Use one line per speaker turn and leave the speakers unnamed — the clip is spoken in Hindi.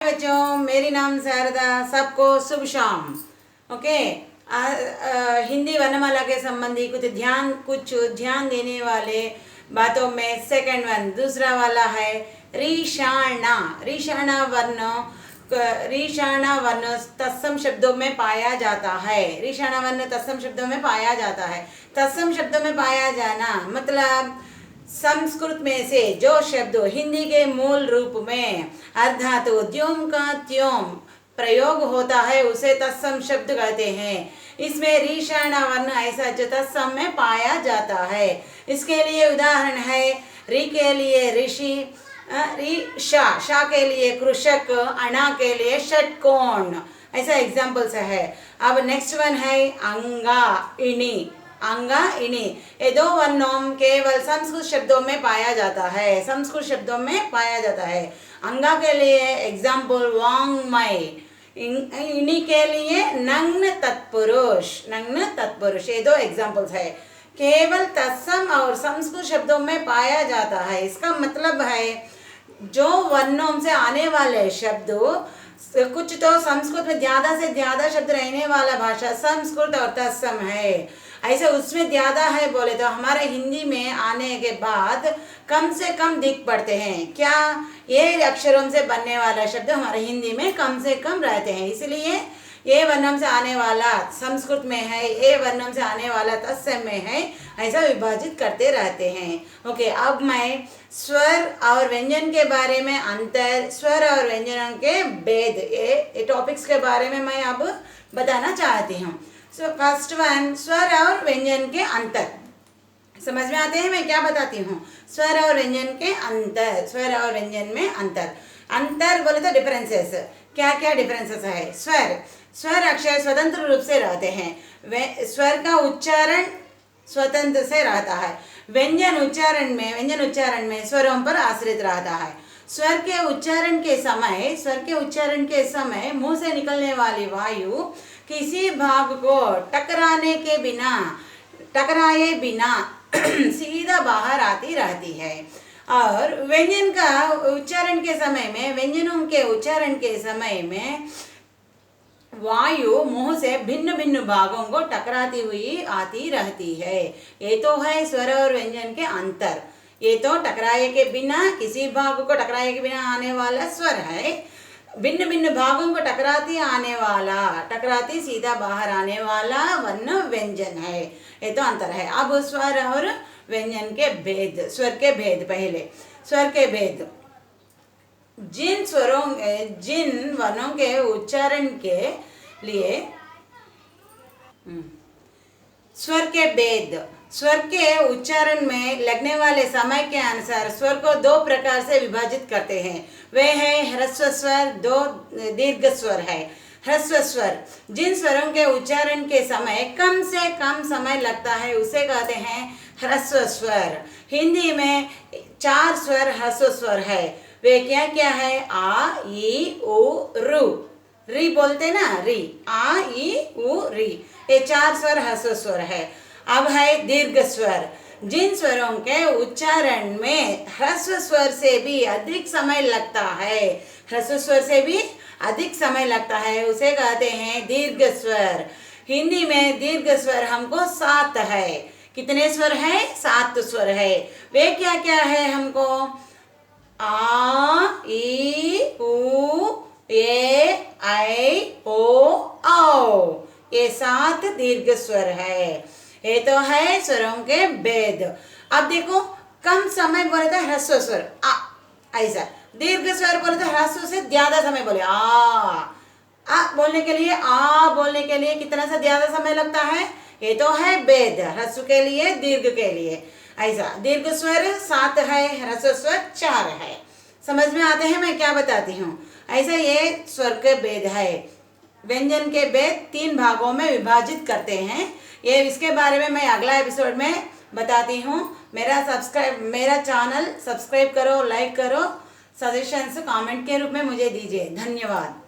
बच्चों, मेरी नाम शारदा। सबको शुभ शाम। ओके। हिंदी वर्णमाला के संबंधी कुछ ध्यान देने वाले बातों में सेकंड वन दूसरा वाला है रीशाणा। रीशाणा वर्ण तत्सम शब्दों में पाया जाता है। रीशाणा वर्ण तत्सम शब्दों में पाया जाता है। तत्सम शब्दों में पाया जाना मतलब संस्कृत में से जो शब्द हिंदी के मूल रूप में अर्धातु द्योम का त्योम प्रयोग होता है उसे तत्सम शब्द कहते हैं। इसमें रीशाणा वर्ण ऐसा जो तत्सम में पाया जाता है। इसके लिए उदाहरण है री के लिए ऋषि, शा के लिए कृषक, अणा के लिए षटकोण, ऐसा एग्जाम्पल्स है। अब नेक्स्ट वन है अंगा इणी। ये दो वर्णों केवल संस्कृत शब्दों में पाया जाता है। अंगा के लिए एग्जाम्पल वांग्मय, इणी के लिए नग्न तत्पुरुष। ये दो एग्जाम्पल्स है। केवल तत्सम और संस्कृत शब्दों में पाया जाता है। इसका मतलब है जो वर्णों से आने वाले शब्द कुछ तो संस्कृत में ज्यादा से ज्यादा शब्द रहने वाला भाषा संस्कृत और तत्सम है। ऐसे उसमें ज्यादा है बोले तो हमारे हिंदी में आने के बाद कम से कम दिख पड़ते हैं। क्या ये अक्षरों से बनने वाला शब्द हमारे हिंदी में कम से कम रहते हैं। इसलिए ये वर्णों से आने वाला संस्कृत में है, ये वर्णों से आने वाला तत्सम में है, ऐसा विभाजित करते रहते हैं। ओके, अब मैं स्वर और व्यंजन के बारे में अंतर, स्वर और व्यंजनों के भेद, ये टॉपिक्स के बारे में मैं अब बताना चाहती हूँ। सो फर्स्ट वन, स्वर और व्यंजन के अंतर समझ में आते हैं। मैं क्या बताती हूँ, स्वर और व्यंजन के अंतर। स्वर और व्यंजन में अंतर बोले तो डिफरेंसेस, क्या क्या डिफरेंसेस है। स्वर अक्षर स्वतंत्र रूप से रहते हैं। स्वर का उच्चारण स्वतंत्र से रहता है। व्यंजन उच्चारण में स्वरों पर आश्रित रहता है। स्वर के उच्चारण के समय मुंह से निकलने वाली वायु किसी भाग को टकराए बिना सीधा बाहर आती रहती है। और व्यंजनों के उच्चारण के समय में वायु मुंह से भिन्न भिन्न भागों को टकराती हुई आती रहती है। ये तो है स्वर और व्यंजन के अंतर। ये तो किसी भाग को टकराए के बिना आने वाला स्वर है। भिन्न भिन्न भागों को टकराती सीधा बाहर आने वाला वर्ण व्यंजन है। ये तो अंतर है। अब स्वर और व्यंजन के भेद। स्वर के भेद जिन वर्णों के उच्चारण के लिए स्वर के उच्चारण में लगने वाले समय के अनुसार स्वर को दो प्रकार से विभाजित करते हैं। वे हैं ह्रस्व स्वर, दो दीर्घ स्वर है। ह्रस्व स्वर जिन स्वरों के उच्चारण के समय कम से कम समय लगता है उसे कहते हैं ह्रस्व स्वर। हिंदी में 4 स्वर ह्रस्व स्वर है। वे क्या क्या है? आ, ई, उ, रु। री बोलते ना, री, आ, ई, उ, री, ये 4 स्वर ह्रस्व स्वर है। अब है दीर्घ स्वर जिन स्वरों के उच्चारण में ह्रस्व स्वर से भी अधिक समय लगता है उसे कहते हैं दीर्घ स्वर। हिंदी में दीर्घ स्वर हमको 7 है। कितने स्वर है? 7 स्वर है। वे क्या क्या है हमको? आ, ई, उ, ए, ऐ, ओ, औ, ये 7 दीर्घ स्वर है। ये तो है स्वरों के भेद। अब देखो, कम समय बोले तो ह्रस्व स्वर आ, ऐसा। दीर्घ स्वर बोले तो ह्रस्व से ज्यादा समय बोले आ बोलने के लिए कितना सा ज्यादा समय लगता है। ये तो है भेद, ह्रस्व के लिए, दीर्घ के लिए। ऐसा दीर्घ स्वर 7 है, ह्रस्व स्वर 4 है। समझ में आते हैं मैं क्या बताती हूँ। ऐसा ये स्वर के भेद है। व्यंजन के भेद 3 भागों में विभाजित करते हैं। ये इसके बारे में मैं अगला एपिसोड में बताती हूँ। मेरा चैनल सब्सक्राइब करो, लाइक करो, सजेशंस कमेंट के रूप में मुझे दीजिए। धन्यवाद।